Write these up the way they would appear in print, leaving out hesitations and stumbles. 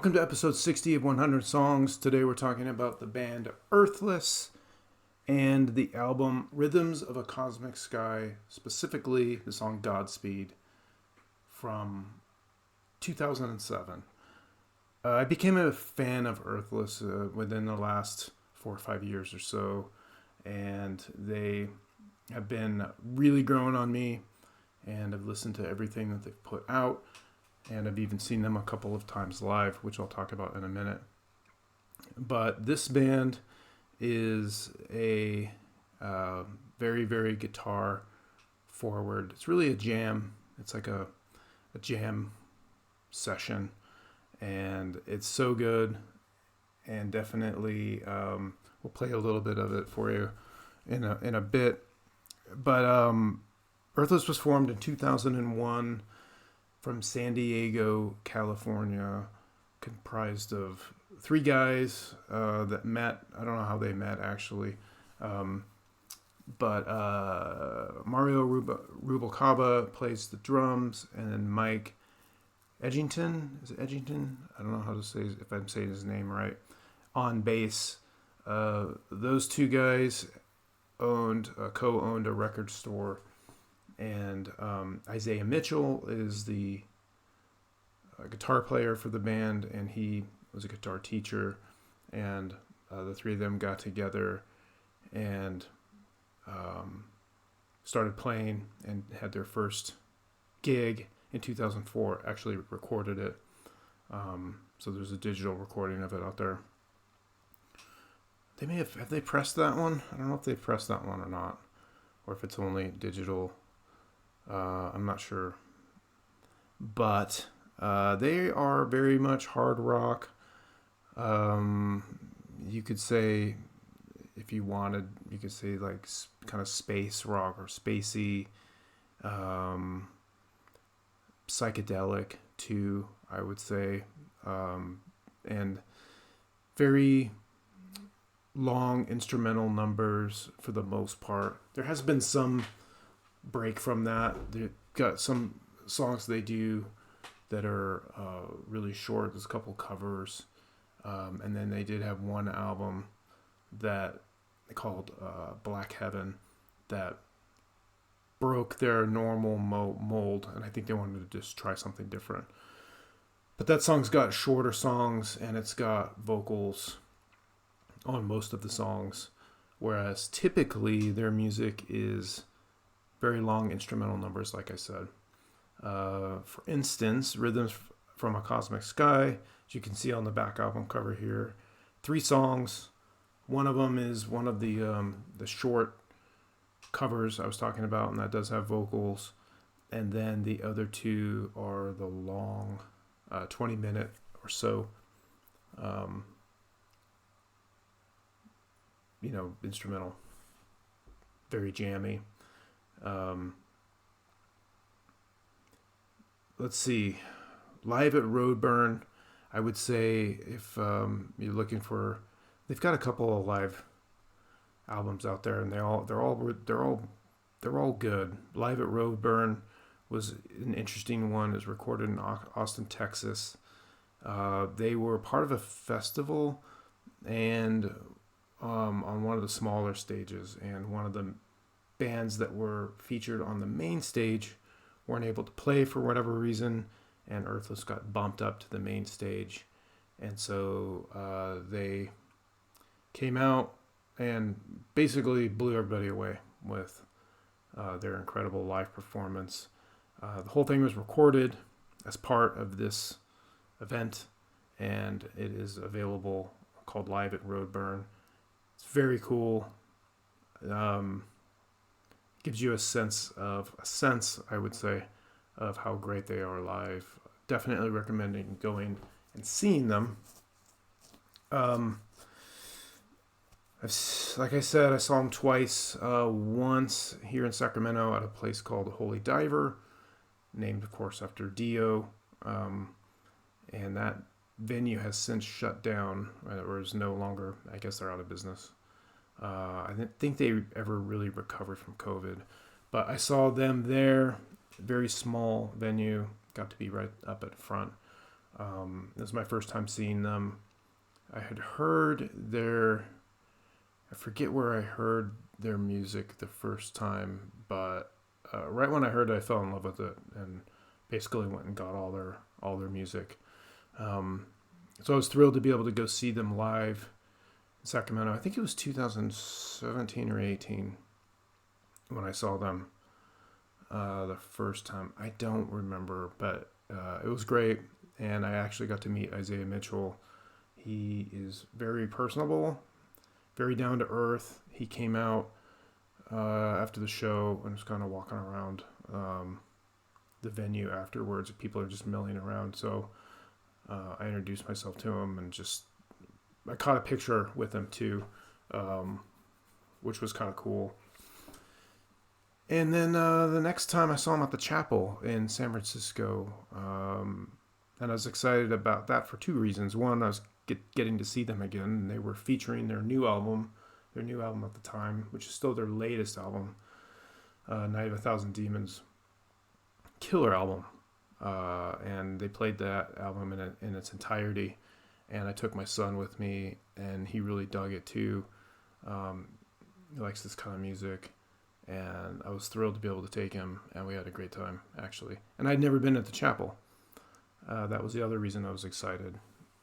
Welcome to episode 60 of 100 Songs. Today we're talking about the band Earthless and the album Rhythms of a Cosmic Sky, specifically the song Godspeed from 2007. I became a fan of Earthless within the last 4 or 5 years or so, and they have been really growing on me, and I've listened to everything that they've put out. And I've even seen them a couple of times live, which I'll talk about in a minute. But this band is a very, very guitar forward. It's really a jam. It's like a jam session. And it's so good. And definitely we'll play a little bit of it for you in a bit. But Earthless was formed in 2001. From San Diego, California, comprised of 3 guys that met. I don't know how they met, actually. But Mario Rubalcaba plays the drums, and then Mike Edgington, is it Edgington? I don't know how to say, if I'm saying his name right, on bass. Those 2 guys co-owned a record store. And Isaiah Mitchell is the guitar player for the band, and he was a guitar teacher. And the 3 of them got together and started playing and had their first gig in 2004. Actually recorded it. So there's a digital recording of it out there. They may have they pressed that one? I don't know if they pressed that one or not, or if it's only digital. I'm not sure, but they are very much hard rock. You could say, if you wanted, you could say like kind of space rock or spacey, psychedelic too, I would say, and very long instrumental numbers for the most part. There has been some break from that. They've got some songs they do that are really short. There's a couple covers, and then they did have one album that they called Black Heaven that broke their normal mold, and I think they wanted to just try something different. But that song's got shorter songs, and it's got vocals on most of the songs, whereas typically their music is very long instrumental numbers, like I said. For instance, Rhythms from a Cosmic Sky, as you can see on the back album cover here, 3 songs. One of them is one of the short covers I was talking about, and that does have vocals. And then the other 2 are the long 20-minute or so, instrumental, very jammy. Let's see, live at Roadburn, I would say, if you're looking for, they've got a couple of live albums out there, and they're all good. Live at Roadburn was an interesting one. It was recorded in Austin, Texas. They were part of a festival, and on one of the smaller stages, and one of the bands that were featured on the main stage weren't able to play for whatever reason, and Earthless got bumped up to the main stage. And so they came out and basically blew everybody away with their incredible live performance. The whole thing was recorded as part of this event, and it is available, called Live at Roadburn. It's very cool. Gives you a sense, I would say, of how great they are live. Definitely recommending going and seeing them. Like I said, I saw them twice. Once here in Sacramento at a place called Holy Diver, named, of course, after Dio. And that venue has since shut down, or is no longer, I guess they're out of business. I didn't think they ever really recovered from COVID, but I saw them there. Very small venue, got to be right up at front. It was my first time seeing them. I had heard I forget where I heard their music the first time, but right when I heard it, I fell in love with it and basically went and got all their music. So I was thrilled to be able to go see them live in Sacramento. I think it was 2017 or 18 when I saw them the first time. I don't remember, but it was great. And I actually got to meet Isaiah Mitchell. He is very personable, very down to earth. He came out after the show and was kind of walking around the venue afterwards. People are just milling around. So I introduced myself to him and I caught a picture with him too, which was kind of cool. And then the next time I saw him at the Chapel in San Francisco, and I was excited about that for two reasons. One, I was getting to see them again, and they were featuring their new album at the time, which is still their latest album, Night of a Thousand Demons. Killer album. And they played that album in its entirety, and I took my son with me, and he really dug it too. He likes this kind of music, and I was thrilled to be able to take him, and we had a great time, actually. And I'd never been at the Chapel. That was the other reason I was excited.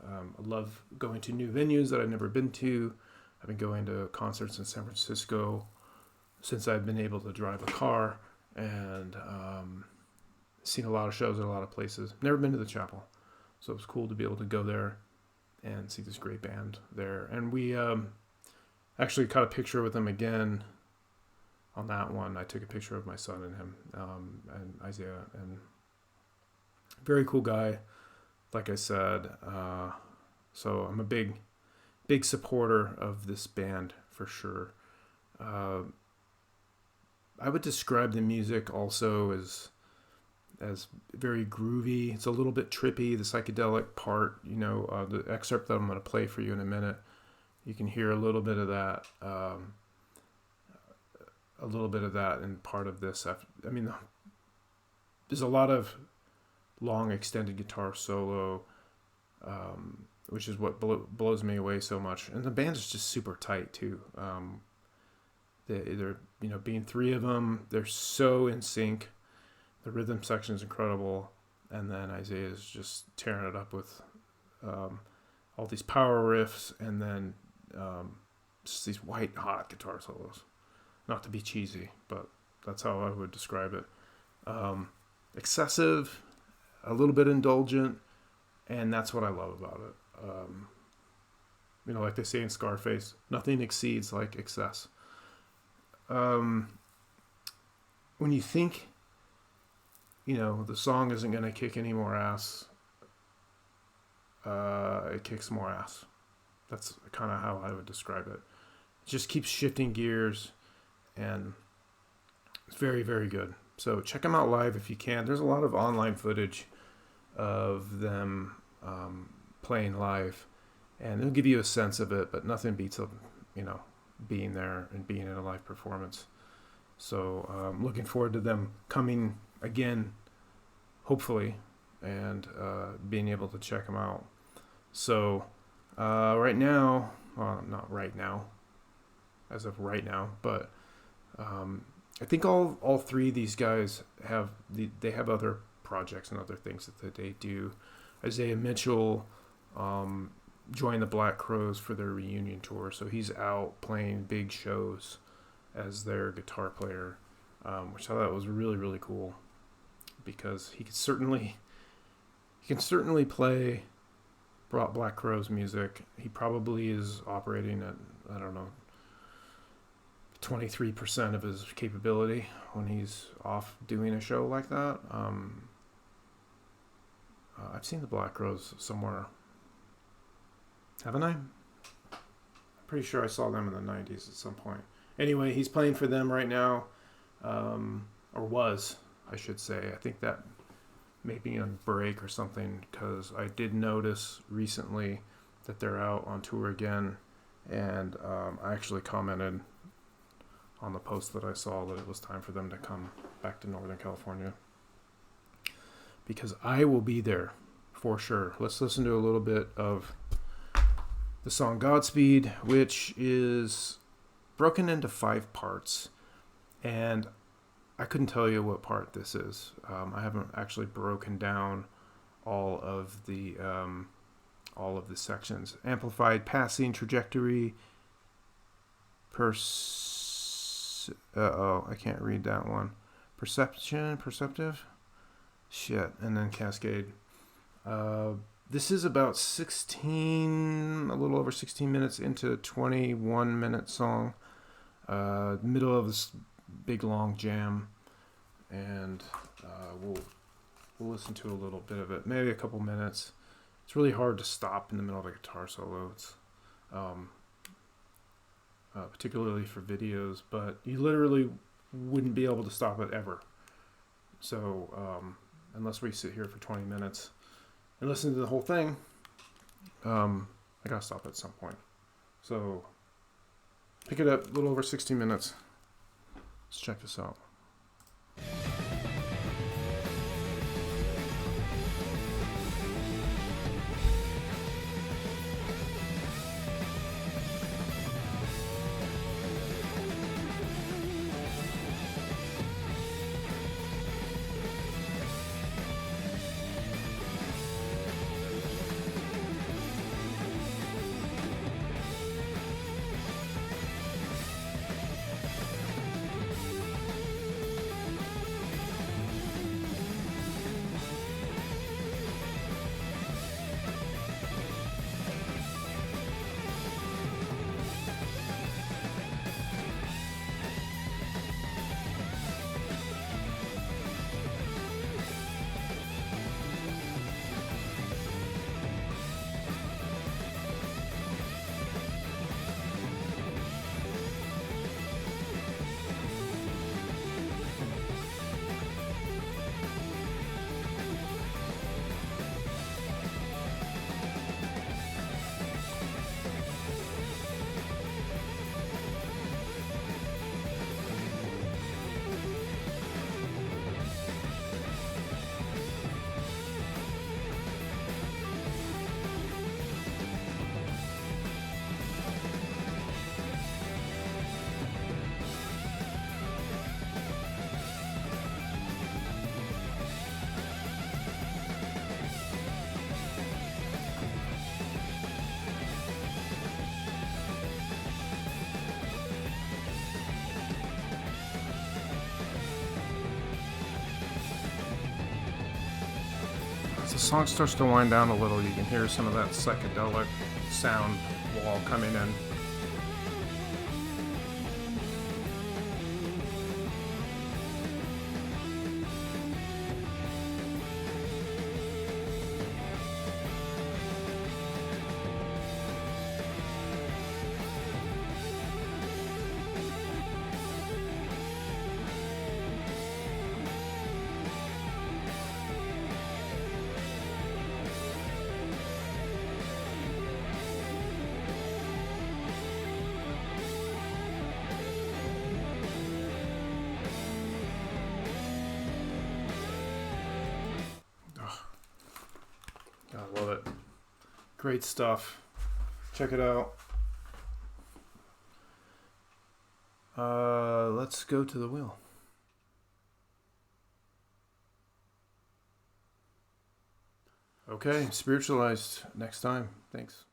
I love going to new venues that I've never been to. I've been going to concerts in San Francisco since I've been able to drive a car, and seen a lot of shows at a lot of places. Never been to the Chapel, so it was cool to be able to go there and see this great band there. And we actually caught a picture with them again on that one. I took a picture of my son and him, and Isaiah, and very cool guy, like I said. So I'm a big supporter of this band for sure. I would describe the music also as very groovy. It's a little bit trippy, the psychedelic part, the excerpt that I'm going to play for you in a minute. You can hear a little bit of that in part of this. I mean, there's a lot of long extended guitar solo, which is what blows me away so much. And the band is just super tight too. They're being three of them, they're so in sync. The rhythm section is incredible, and then Isaiah is just tearing it up with all these power riffs, and then just these white hot guitar solos. Not to be cheesy, but that's how I would describe it. Excessive, a little bit indulgent, and that's what I love about it. Like they say in Scarface, nothing exceeds like excess. When you think the song isn't going to kick any more ass, it kicks more ass. That's kind of how I would describe it. It just keeps shifting gears, and it's very, very good. So check them out live if you can. There's a lot of online footage of them playing live, and it'll give you a sense of it, but nothing beats being there and being in a live performance. So I'm looking forward to them coming again, hopefully, and being able to check them out. So right now, well, not right now, as of right now, but I think all three of these guys have other projects and other things that they do. Isaiah Mitchell joined the Black Crowes for their reunion tour, so he's out playing big shows as their guitar player, which I thought was really, really cool, because he can certainly play Black Crowes music. He probably is operating at, I don't know, 23% of his capability when he's off doing a show like that. I've seen the Black Crowes somewhere, haven't I? I'm pretty sure I saw them in the 90s at some point. Anyway, he's playing for them right now, or was, I should say. I think that may be on break or something, because I did notice recently that they're out on tour again, and I actually commented on the post that I saw that it was time for them to come back to Northern California, because I will be there for sure. Let's listen to a little bit of the song Godspeed, which is broken into 5 parts. And I couldn't tell you what part this is. I haven't actually broken down all of the sections. Amplified, passing, trajectory, I can't read that one. Perceptive? Shit. And then cascade. This is about a little over 16 minutes into a 21-minute song. Middle of this big long jam. And we'll listen to a little bit of it. Maybe a couple minutes. It's really hard to stop in the middle of a guitar solo. It's particularly for videos, but you literally wouldn't be able to stop it ever. So unless we sit here for 20 minutes and listen to the whole thing, I gotta stop at some point. So pick it up, a little over 60 minutes. Let's check this out. The song starts to wind down a little. You can hear some of that psychedelic sound wall coming in. I love it. Great stuff. Check it out. Let's go to the wheel. Okay, spiritualized next time. Thanks.